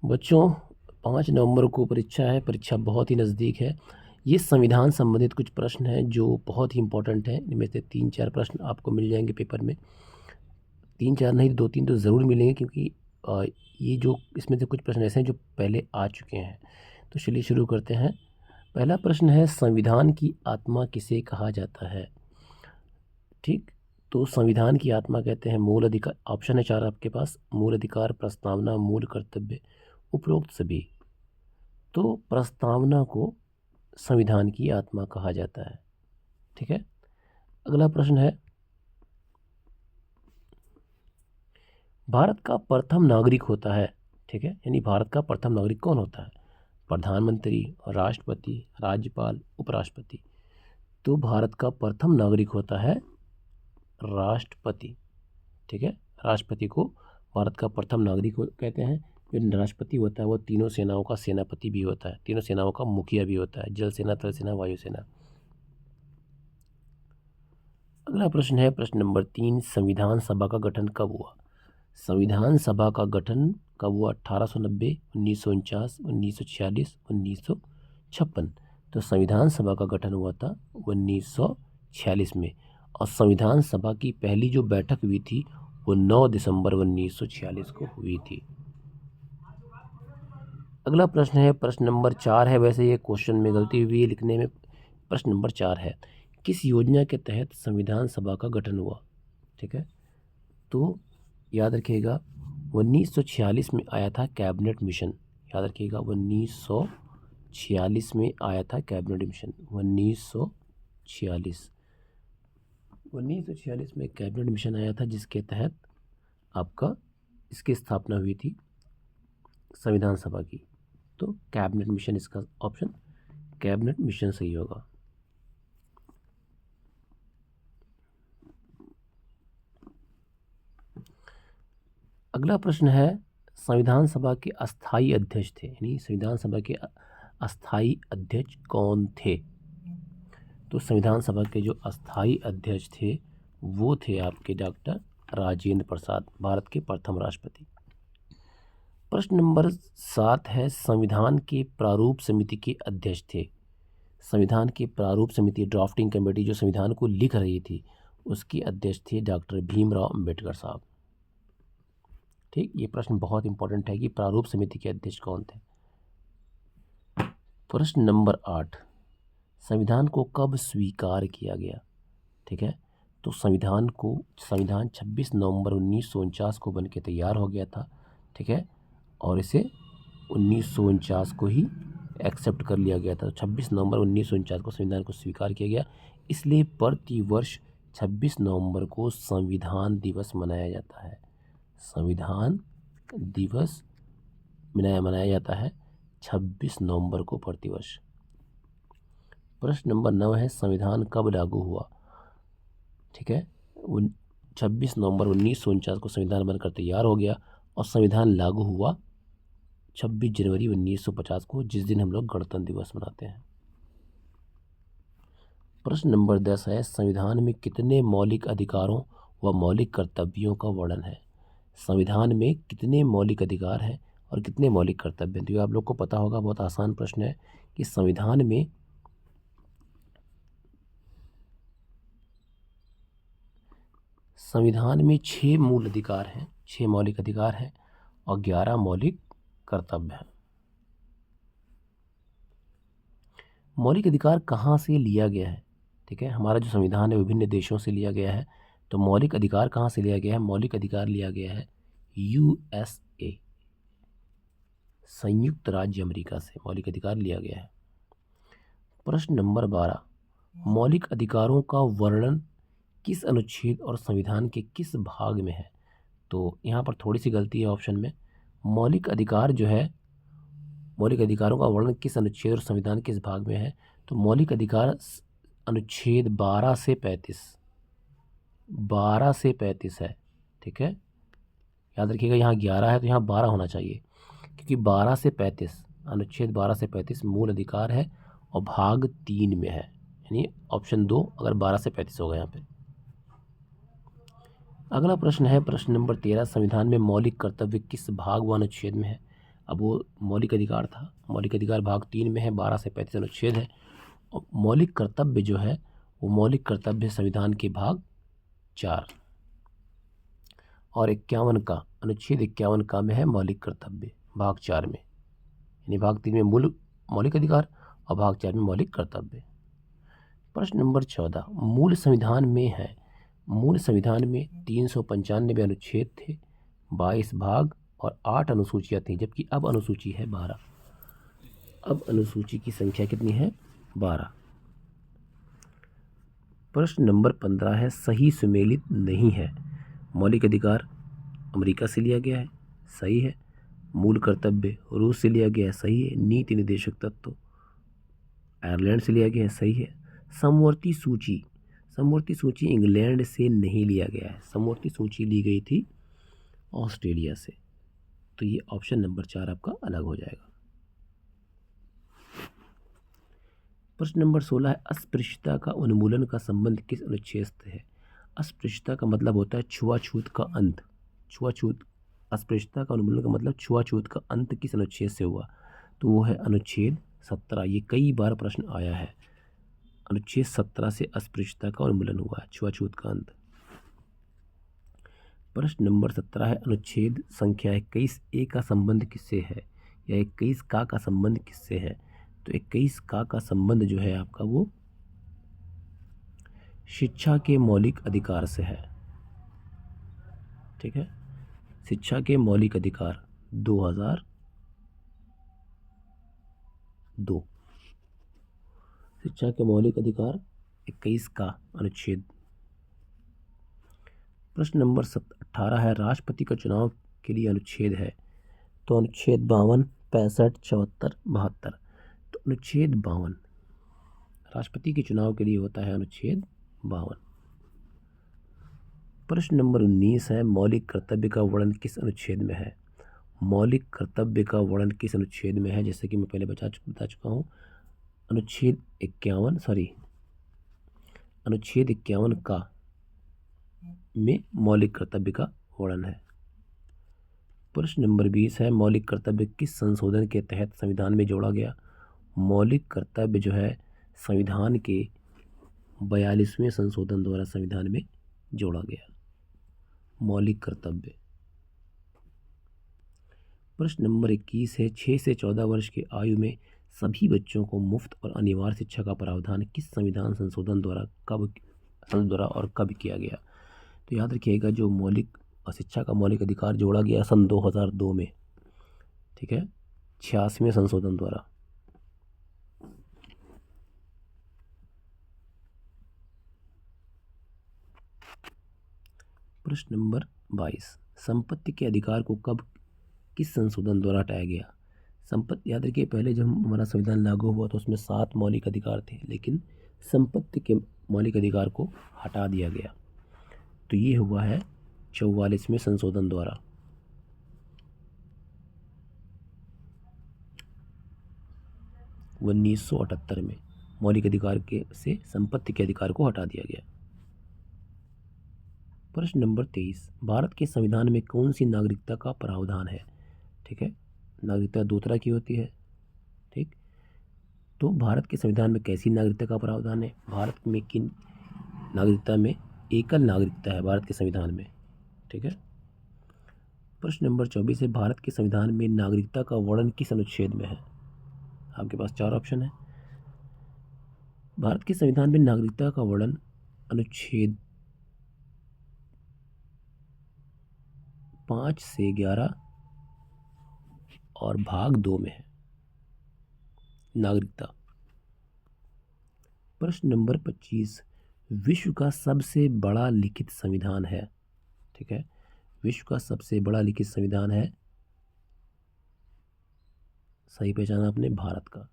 बच्चों 5 नवंबर को परीक्षा है। परीक्षा बहुत ही नज़दीक है। ये संविधान संबंधित कुछ प्रश्न हैं जो बहुत ही इम्पोर्टेंट हैं। इनमें से 3-4 प्रश्न आपको मिल जाएंगे पेपर में। 3-4 नहीं, 2-3 तो ज़रूर मिलेंगे, क्योंकि अ, ये जो इसमें से कुछ प्रश्न ऐसे हैं जो पहले आ चुके हैं। तो चलिए शुरू करते हैं। पहला प्रश्न है, संविधान की आत्मा किसे कहा जाता है? ठीक, तो संविधान की आत्मा कहते हैं मूल अधिकार। ऑप्शन है 4 आपके पास: मूल अधिकार, प्रस्तावना, मूल कर्तव्य, उपरोक्त सभी। तो प्रस्तावना को संविधान की आत्मा कहा जाता है। ठीक है। अगला प्रश्न है, भारत का प्रथम नागरिक होता है। ठीक है, यानी भारत का प्रथम नागरिक कौन होता है? प्रधानमंत्री, राष्ट्रपति, राज्यपाल, उपराष्ट्रपति। तो भारत का प्रथम नागरिक होता है राष्ट्रपति। ठीक है, राष्ट्रपति को भारत का प्रथम नागरिक कहते हैं। जो राष्ट्रपति होता है वो तीनों सेनाओं का सेनापति भी होता है, तीनों सेनाओं का मुखिया भी होता है: जल सेना, थल सेना, वायुसेना। अगला प्रश्न है, प्रश्न नंबर 3, संविधान सभा का गठन कब हुआ? संविधान सभा का गठन कब हुआ? 1890, 1949, 1946, 1956। तो संविधान सभा का गठन हुआ था 1946 में। और संविधान सभा की पहली जो बैठक हुई थी वो 9 दिसंबर 1946 को हुई थी। अगला प्रश्न है, प्रश्न नंबर 4 है। वैसे ये क्वेश्चन में गलती हुई है लिखने में। प्रश्न नंबर 4 है, किस योजना के तहत संविधान सभा का गठन हुआ? ठीक है, तो याद रखिएगा 1946 में आया था कैबिनेट मिशन। याद रखिएगा 1946 में आया था कैबिनेट मिशन। 1946 में कैबिनेट मिशन आया था, जिसके तहत आपका इसकी स्थापना हुई थी संविधान सभा की। तो कैबिनेट मिशन, इसका ऑप्शन कैबिनेट मिशन सही होगा। अगला प्रश्न है, संविधान सभा के अस्थाई अध्यक्ष थे, यानी संविधान सभा के अस्थाई अध्यक्ष कौन थे? तो संविधान सभा के जो अस्थाई अध्यक्ष थे वो थे आपके डॉक्टर राजेंद्र प्रसाद, भारत के प्रथम राष्ट्रपति। प्रश्न नंबर 7 है, संविधान के प्रारूप समिति के अध्यक्ष थे। संविधान की प्रारूप समिति, ड्राफ्टिंग कमेटी, जो संविधान को लिख रही थी, उसके अध्यक्ष थे डॉक्टर भीमराव अंबेडकर साहब। ठीक, ये प्रश्न बहुत इंपॉर्टेंट है कि प्रारूप समिति के अध्यक्ष कौन थे। प्रश्न नंबर 8, संविधान को कब स्वीकार किया गया? ठीक है, तो संविधान 26 नवंबर 1949 को बन के तैयार हो गया था। ठीक है, और इसे 1949 को ही एक्सेप्ट कर लिया गया था। 26 नवंबर 1949 को संविधान को स्वीकार किया गया। इसलिए प्रति वर्ष 26 नवंबर को संविधान दिवस मनाया जाता है। संविधान दिवस मनाया जाता है 26 नवंबर को प्रतिवर्ष। प्रश्न नंबर 9 है, संविधान कब लागू हुआ? ठीक है, 26 नवंबर 1949 को संविधान बनकर तैयार हो गया और संविधान लागू हुआ 26 जनवरी 1950 को, जिस दिन हम लोग गणतंत्र दिवस मनाते हैं। प्रश्न नंबर 10 है, संविधान में कितने मौलिक अधिकारों व मौलिक कर्तव्यों का वर्णन है? संविधान में कितने मौलिक अधिकार हैं और कितने मौलिक कर्तव्य हैं? तो ये आप लोग को पता होगा, बहुत आसान प्रश्न है कि संविधान में 6 मूल अधिकार हैं, 6 मौलिक अधिकार हैं और 11 मौलिक कर्तव्य हैं। मौलिक अधिकार कहाँ से लिया गया है? ठीक है, हमारा जो संविधान है विभिन्न देशों से लिया गया है। तो मौलिक अधिकार कहाँ से लिया गया है? मौलिक अधिकार लिया गया है USA, संयुक्त राज्य अमेरिका से मौलिक अधिकार लिया गया है। प्रश्न नंबर 12, मौलिक अधिकारों का वर्णन किस अनुच्छेद और संविधान के किस भाग में है? तो यहाँ पर थोड़ी सी गलती है ऑप्शन में। मौलिक अधिकार जो है, मौलिक अधिकारों का वर्णन किस अनुच्छेद और संविधान किस भाग में है? तो मौलिक अधिकार अनुच्छेद 12 से 35 है। ठीक है, याद रखिएगा, यहाँ 11 है तो यहाँ 12 होना चाहिए, क्योंकि 12 से 35, अनुच्छेद 12 से 35 मूल अधिकार है और भाग 3 में है, यानी ऑप्शन 2 अगर 12 से 35 होगा यहाँ पे। अगला प्रश्न है, प्रश्न नंबर 13, संविधान में मौलिक कर्तव्य किस भाग व अनुच्छेद में है? अब वो मौलिक अधिकार था, मौलिक अधिकार भाग 3 में है, 12 से 35 अनुच्छेद है। और मौलिक कर्तव्य जो है वो मौलिक कर्तव्य संविधान के भाग 4 और 51 का, अनुच्छेद 51 का में है मौलिक कर्तव्य भाग 4 में, यानी भाग 3 में मौलिक अधिकार और भाग 4 में मौलिक कर्तव्य। प्रश्न नंबर 14, मूल संविधान में है, मूल संविधान में 395 अनुच्छेद थे, 22 भाग और 8 अनुसूचियाँ थीं, जबकि अब अनुसूची है 12। अब अनुसूची की संख्या कितनी है? 12। प्रश्न नंबर 15 है, सही सुमेलित नहीं है। मौलिक अधिकार अमेरिका से लिया गया है, सही है। मूल कर्तव्य रूस से लिया गया है, सही है। नीति निर्देशक तत्व आयरलैंड से लिया गया है, सही है। समवर्ती सूची, समवर्ती सूची इंग्लैंड से नहीं लिया गया है, समवर्ती सूची ली गई थी ऑस्ट्रेलिया से। तो ये ऑप्शन नंबर 4 आपका अलग हो जाएगा। प्रश्न नंबर 16 है, अस्पृश्यता का उन्मूलन का संबंध किस अनुच्छेद से है? अस्पृश्यता का मतलब होता है छुआछूत का अंत। छुआछूत, अस्पृश्यता का उन्मूलन का मतलब छुआछूत का अंत किस अनुच्छेद से हुआ? तो वो है अनुच्छेद 17। ये कई बार प्रश्न आया है। अनुच्छेद 17 से अस्पृश्यता का उन्मूलन हुआ है, छुआछूत का अंत। प्रश्न नंबर 17 है, अनुच्छेद संख्या 21A का संबंध किससे है, या 21 का संबंध किससे है? तो 21 का संबंध जो है आपका वो शिक्षा के मौलिक अधिकार से है। ठीक है, शिक्षा के मौलिक अधिकार 2002, शिक्षा के मौलिक अधिकार 21 का अनुच्छेद। प्रश्न नंबर 18 है, राष्ट्रपति का चुनाव के लिए अनुच्छेद है। तो अनुच्छेद 52, 65, 74, 72। तो अनुच्छेद 52 राष्ट्रपति के चुनाव के लिए होता है, अनुच्छेद 52। प्रश्न नंबर 19 है, मौलिक कर्तव्य का वर्णन किस अनुच्छेद में है? मौलिक कर्तव्य का वर्णन किस अनुच्छेद में है? जैसे कि मैं पहले बता चुका हूँ, अनुच्छेद 51 का में मौलिक कर्तव्य का वर्णन है। प्रश्न नंबर 20 है, मौलिक कर्तव्य किस संशोधन के तहत संविधान में जोड़ा गया? मौलिक कर्तव्य जो है संविधान के 42वें संशोधन द्वारा संविधान में जोड़ा गया, मौलिक कर्तव्य। प्रश्न नंबर 21 है, 6 से 14 वर्ष की आयु में सभी बच्चों को मुफ्त और अनिवार्य शिक्षा का प्रावधान किस संविधान संशोधन द्वारा और कब किया गया? तो याद रखिएगा, जो मौलिक शिक्षा का मौलिक अधिकार जोड़ा गया सन 2002 में, ठीक है, 86वें संशोधन द्वारा। प्रश्न नंबर 22, संपत्ति के अधिकार को कब किस संशोधन द्वारा हटाया गया? संपत्ति, याद रखिए, पहले जब हमारा संविधान लागू हुआ तो उसमें 7 मौलिक अधिकार थे, लेकिन संपत्ति के मौलिक अधिकार को हटा दिया गया। तो ये हुआ है 44वें संशोधन द्वारा। वो 1978 में मौलिक अधिकार के से संपत्ति के अधिकार को हटा दिया गया। प्रश्न नंबर 23, भारत के संविधान में कौन सी नागरिकता का प्रावधान है? ठीक है, नागरिकता 2 तरह की होती है। ठीक, तो भारत के संविधान में कैसी नागरिकता का प्रावधान है? भारत में किन नागरिकता में एकल नागरिकता है भारत के संविधान में। ठीक है। प्रश्न नंबर 24 है, भारत के संविधान में नागरिकता का वर्णन किस अनुच्छेद में है? आपके पास 4 ऑप्शन है। भारत के संविधान में नागरिकता का वर्णन अनुच्छेद 5 से 11 और भाग 2 में है, नागरिकता। प्रश्न नंबर 25, विश्व का सबसे बड़ा लिखित संविधान है। ठीक है, विश्व का सबसे बड़ा लिखित संविधान है, सही पहचाना आपने, भारत का।